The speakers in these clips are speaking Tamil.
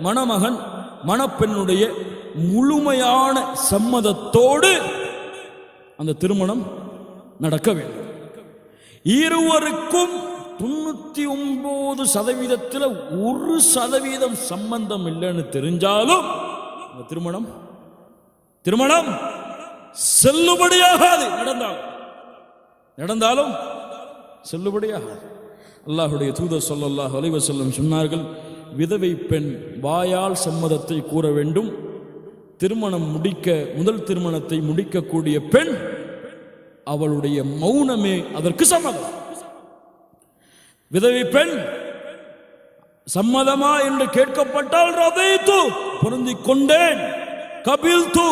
மணமகன் மணப்பெண்ணுடைய முழுமையான சம்மதத்தோடு அந்த திருமணம் நடக்க வேண்டும். இருவருக்கும் 99% 1% சம்பந்தம் இல்லைன்னு தெரிஞ்சாலும் அந்த திருமணம் செல்லுபடியாகாது. நடந்தாலும் செல்லுபடியாகாது. அல்லாஹ்வுடைய தூதர் ஸல்லல்லாஹு அலைஹி வஸல்லம் சொன்னார்கள், விதவை பெண் வாயால் சம்மதத்தை கூற வேண்டும். முதல் திருமணத்தை முடிக்கக்கூடிய பெண் அவளுடைய மௌனமே அதற்கு சம்மதம். விதவை பெண் சம்மதமா என்று கேட்கப்பட்டால் ரதைத்து பொருந்திக் கொண்டேன், கபில்து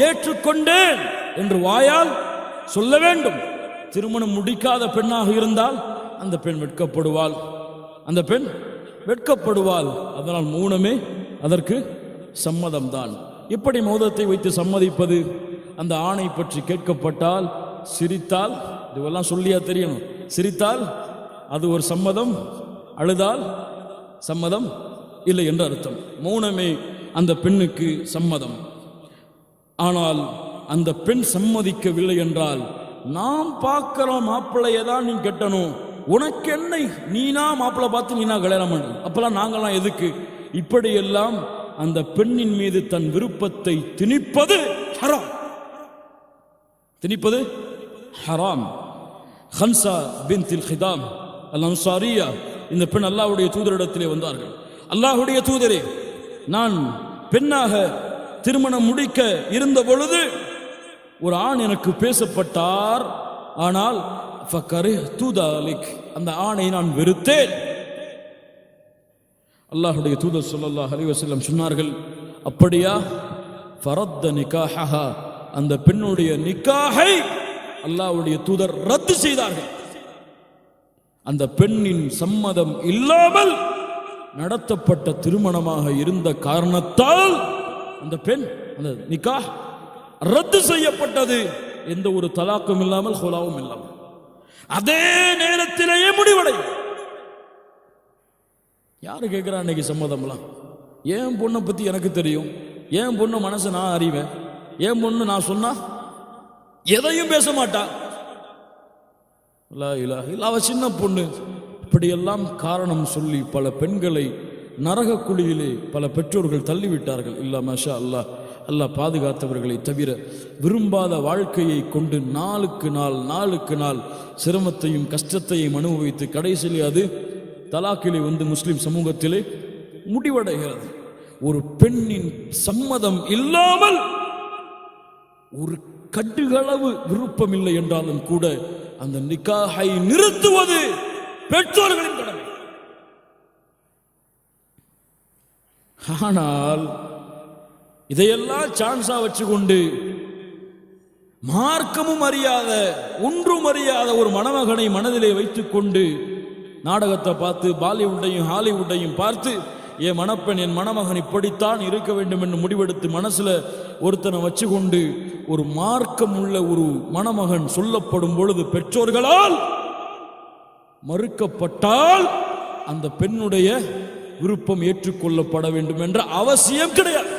ஏற்றுக்கொண்டேன் என்று வாயால் சொல்ல வேண்டும். திருமணம் முடிக்காத பெண்ணாக இருந்தால் அந்த பெண் வெட்கப்படுவாள். அதனால் மௌனமே அதற்கு சம்மதம் தான். எப்படி மௌனத்தை வைத்து சம்மதிப்பது? அந்த ஆணை பற்றி கேட்கப்பட்டால் சிரித்தால், இதுவெல்லாம் சொல்லியா தெரியணும், சிரித்தால் அது ஒரு சம்மதம், அழுதால் சம்மதம் இல்லை என்று அர்த்தம். மௌனமே அந்த பெண்ணுக்கு சம்மதம். ஆனால் அந்த பெண் சம்மதிக்கவில்லை என்றால், நாம் பார்க்கிறோம் மாப்பிள்ளையை தான் நீ கட்டணும், உனக்கு என்ன, நீனா மாப்பிள்ளை பார்த்து நீனா கல்யாணம் பண்ணு, அப்பெல்லாம் நாங்கெல்லாம் எதுக்கு, இப்படியெல்லாம் அந்த பெண்ணின் மீது தன் விருப்பத்தை திணிப்பது ஹராம். ஹன்சா பின்தில் ஹிதாம் அல் அன்சாரியா, இந்த பெண் அல்லாஹ்வுடைய தூதரிடத்திலே வந்தார்கள். அல்லாஹ்வுடைய தூதரே, நான் பெண்ணாக திருமணம் முடிக்க இருந்த பொழுது ஒரு ஆண் எனக்கு பேசப்பட்டார், ஆனால் அந்த ஆணை நான் வெறுத்தேன். அல்லாஹ்வுடைய தூதர் ஸல்லல்லாஹு அலைஹி வஸல்லம் சொன்னார்கள், அப்படியா? ஃபரத்த நிகாஹஹா, அந்த பெண்ணுடைய நிக்காஹை அல்லாஹ்வுடைய தூதர் ரத்து செய்தார்கள். அந்த பெண்ணின் சம்மதம் இல்லாமல் நடத்தப்பட்ட திருமணமாக இருந்த காரணத்தால் அந்த நிக்காஹ் ரத்து செய்யப்பட்டது. எந்த ஒரு தலாக்கும் இல்லாமல், ஹுலாவும் இல்லாமல். அதே நேரத்திலேயே முடிவடையும். யாரு கேட்கிறா இன்னைக்கு சம்மதம்லாம்? ஏன் பொண்ணை பத்தி எனக்கு தெரியும், ஏன் பொண்ணு மனசு நான் அறிவேன், ஏன் பொண்ணு நான் சொன்னா எதையும் பேச மாட்டா, அவ சின்ன பொண்ணு, இப்படியெல்லாம் காரணம் சொல்லி பல பெண்களை நரக குழியிலே பல பெற்றோர்கள் தள்ளிவிட்டார்கள். இல்லா மாஷா அல்லாஹ், அல்லாஹ் பாதுகாத்தவர்களை தவிர. விரும்பாத வாழ்க்கையை கொண்டு நாளுக்கு நாள் சிரமத்தையும் கஷ்டத்தையும் அனுபவித்து கடைசியிலே அது தலாக்கிலே வந்து முஸ்லிம் சமூகத்திலே முடிவடைகிறது. ஒரு பெண்ணின் சம்மதம் இல்லாமல் ஒரு கடுகளவு விருப்பம் இல்லை என்றாலும் கூட அந்த நிக்காஹை நிறுத்துவது பெற்றோர்களின் கடமை. ஆனால் இதையெல்லாம் சான்ஸா வச்சுக்கொண்டு மார்க்கமும் அறியாத, ஒன்றும் அறியாத ஒரு மணமகனை மனதிலே வைத்துக் கொண்டு நாடகத்தை பார்த்து, பாலிவுட்டையும் ஹாலிவுட்டையும் பார்த்து, என் மணப்பெண் என் மணமகன் இப்படித்தான் இருக்க வேண்டும் என்று முடிவெடுத்து மனசுல ஒருத்தனை வச்சுக்கொண்டு ஒரு மார்க்கம் உள்ள ஒரு மணமகன் சொல்லப்படும் பொழுது பெற்றோர்களால் மறுக்கப்பட்டால் அந்த பெண்ணுடைய விருப்பம் ஏற்றுக்கொள்ளப்பட வேண்டும் என்ற அவசியம் கிடையாது.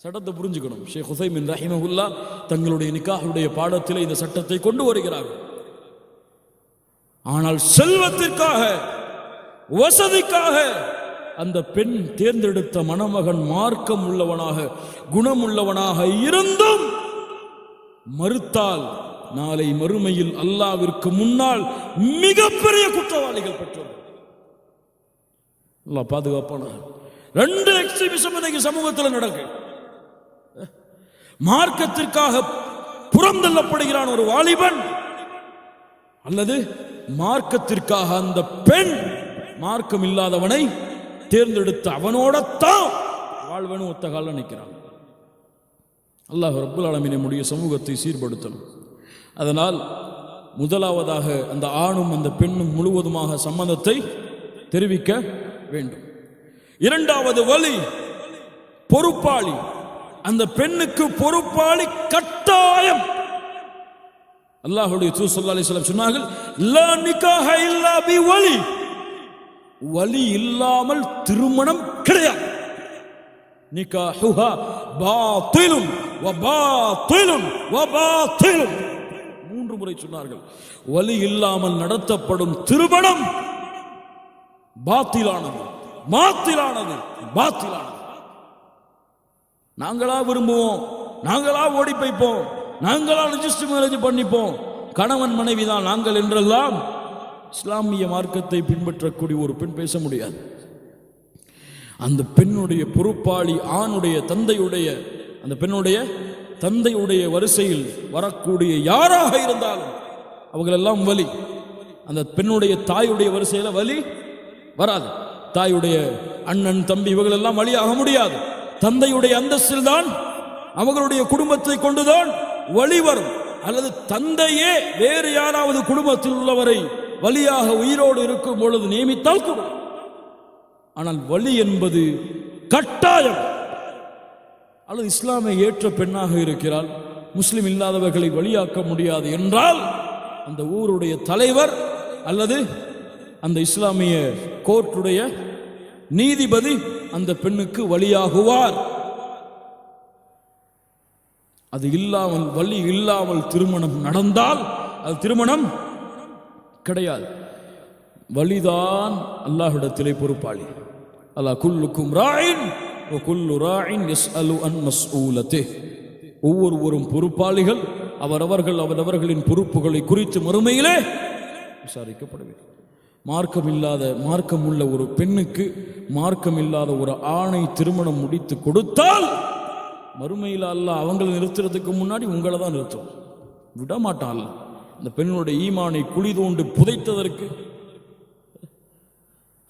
சட்டத்தை புரிஞ்சுக்கணும். ஷேக் உசைமின் ரஹிமஹுல்லாஹ் தங்களுடைய நிக்காஹுடைய பாடத்தில் இந்த சட்டத்தை கொண்டு வருகிறார்கள். ஆனால் செல்வத்திற்காக, வசதிக்காக அந்த பெண் தேர்ந்தெடுத்த மணமகன் மார்க்கம் உள்ளவனாக, குணமுள்ளவனாக இருந்தும் மறுத்தால் நாளை மறுமையில் அல்லாஹ்விற்கு முன்னால் மிகப்பெரிய குற்றவாளிகள் பெற்றோர்கள். அல்லாஹ் பாதுகாப்பான. 2 எக்ஸிபிஷன் இன்னைக்கு சமூகத்தில் நடக்கு. மார்க்கத்திற்காக புறந்தள்ளப்படுகிறான் ஒரு வாலிபன், அல்லது மார்க்கத்திற்காக அந்த பெண் மார்க்கம் இல்லாதவனை தேர்ந்தெடுத்து அவனோடத்தான் வாழ்வனும் ஒத்த கால நிற்கிறான். அல்லாஹ் ரப்புல் ஆலமீன் நம்முடைய சமூகத்தை சீர்படுத்தணும். அதனால் முதலாவதாக அந்த ஆணும் அந்த பெண்ணும் முழுவதுமாக சம்மதத்தை தெரிவிக்க வேண்டும். இரண்டாவது வழி பொறுப்பாளி. அந்த பெண்ணுக்கு பொறுப்பாளி கட்டாயம். அல்லாஹ்வுடைய தூதர் ஸல்லல்லாஹு அலைஹி வஸல்லம் சொன்னார்கள், லா நிகாஹ இல்லா பி வலி. வலி இல்லாமல் திருமணம் கிடையாது. நிகாஹுஹா பாத்திலுன் வ பாத்திலுன் வ பாத்திலுன் 3 முறை சொன்னார்கள். வலி இல்லாமல் நடத்தப்படும் திருமணம் பாத்திலானது, மாத்திலானது, பாத்திலானது. நாங்களா விரும்புவோம், நாங்களா ஓடி போய்ப்போம், நாங்களா ரெஜிஸ்டர் மேரேஜ் பண்ணிப்போம், கணவன் மனைவி தான் நாங்கள் என்றெல்லாம் இஸ்லாமிய மார்க்கத்தை பின்பற்றக்கூடிய ஒரு பெண் பேச முடியாது. அந்த பெண்ணுடைய பொறுப்பாளி ஆணுடைய தந்தையுடைய, அந்த பெண்ணுடைய தந்தையுடைய வரிசையில் வரக்கூடிய யாராக இருந்தாலும் அவங்களெல்லாம் வலி. அந்த பெண்ணுடைய தாயுடைய வரிசையில் வலி வராது. தாயுடைய அண்ணன் தம்பி இவங்களெல்லாம் வலியாக முடியாது. தந்தையுடைய அந்தஸ்தில் தான் அவர்களுடைய குடும்பத்தை கொண்டுதான் வழி வரும். அல்லது தந்தையே வேறு யாராவது குடும்பத்தில் உள்ளவரை வலியாக உயிரோடு இருக்கும் பொழுது நியமித்தால் கூட, ஆனால் வலி என்பது கட்டாயம். அல்லது இஸ்லாமை ஏற்ற பெண்ணாக இருக்கிறாள், முஸ்லிம் இல்லாதவர்களை வழியாக்க முடியாது என்றால் அந்த ஊருடைய தலைவர் அல்லது அந்த இஸ்லாமிய கோர்ட்டுடைய நீதிபதி அந்த பெண்ணுக்கு வழியாகுவார். அது இல்லாமல், வலி இல்லாமல் திருமணம் நடந்தால் அது திருமணம் கிடையாது. வலிதான் அல்லாஹ்விடத்திலே பொறுப்பாளி. அல்லாஹ் குல்லுக்கும் ராயின் வ குல்லு ராயின் யஸ்அலு அன் மஸ்ஊலத்திஹ். ஒவ்வொருவரும் பொறுப்பாளிகள், அவரவர்களின் பொறுப்புகளை குறித்து மறுமையிலே விசாரிக்கப்பட வேண்டும். மார்க்கம் உள்ள ஒரு பெண்ணுக்கு மார்க்கம் இல்லாத ஒரு ஆணை திருமணம் முடித்து கொடுத்தால் மறுமையில் அல்லாஹ் அவங்களை நிறுத்துறதுக்கு முன்னாடி உங்களை தான் நிறுத்தும், விடமாட்டான். அந்த பெண்ணுடைய ஈமானை குழி தோண்டு புதைத்ததற்கு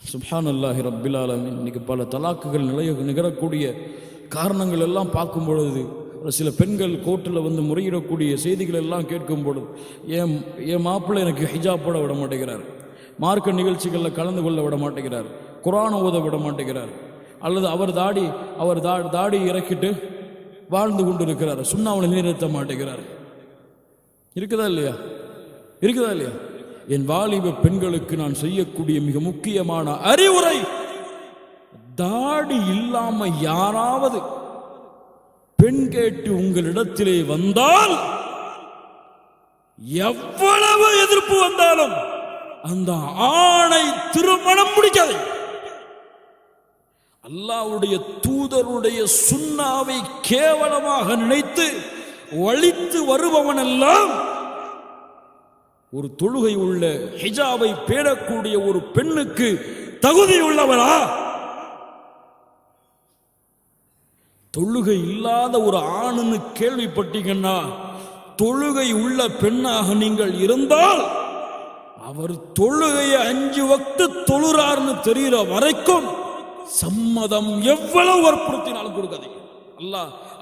சுப்ஹானல்லாஹி ரப்பில் ஆலமீன். இன்னைக்கு பல தலாக்குகள் நிகழக்கூடிய காரணங்கள் எல்லாம் பார்க்கும் பொழுது, சில பெண்கள் கோர்ட்டில் வந்து முறையிடக்கூடிய செய்திகள் எல்லாம் கேட்கும் பொழுது, என் மாப்பிள்ளை எனக்கு ஹிஜாப் போட விட மாட்டேங்கிறார், மார்க்க நிகழ்ச்சிகளில் கலந்து கொள்ள விட மாட்டேங்கிறார், குர்ஆன் ஓத விட மாட்டேங்கிறார், அல்லது அவர் தாடி இறக்கிட்டு வாழ்ந்து கொண்டு இருக்கிறார், சுண்ணாவை நிலைநிறுத்த மாட்டேங்கிறார். இருக்குதா இல்லையா? என் வாலிப பெண்களுக்கு நான் செய்யக்கூடிய மிக முக்கியமான அறிவுரை, தாடி இல்லாம யாராவது பெண் கேட்டு உங்களிடத்திலே வந்தால், எவ்வளவு எதிர்ப்பு வந்தாலும் அந்த ஆணை திருமணம் முடிக்காது. அல்லாஹ்வுடைய தூதருடைய சுன்னாவை கேவலமாக நினைத்து வலித்து வருபவன் எல்லாம் ஒரு தொழுகை உள்ள ஹிஜாபை பேணக்கூடிய ஒரு பெண்ணுக்கு தகுதி உள்ளவரா? தொழுகை இல்லாத ஒரு ஆணுன்னு கேள்விப்பட்டீங்கன்னா, தொழுகை உள்ள பெண்ணாக நீங்கள் இருந்தால் அவர் தொழுகையை 5 வக்து தொழுறார்னு தெரிகிற வரைக்கும் சம்மதம் எவ்வளவு வற்புறுத்தினாலும் கொடுக்காதீங்க.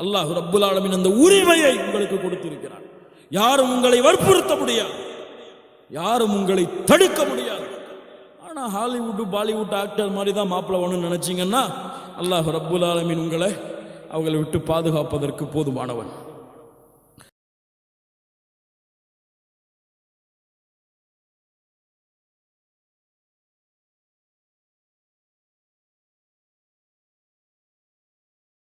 அல்லாஹ் ரப்புல் ஆலமீன் அந்த உரிமையை உங்களுக்கு கொடுத்திருக்கிறார். யாரும் உங்களை வற்புறுத்த முடியாது, யாரும் உங்களை தடுக்க முடியாது. ஆனா ஹாலிவுட் பாலிவுட் ஆக்டர் மாதிரி தான் மாப்பிள்ளை வேணும்னு நினைச்சீங்கன்னா, அல்லாஹ் ரப்புல் ஆலமீன் அவங்களை விட்டு பாதுகாப்பதற்கு போதுமானவன்.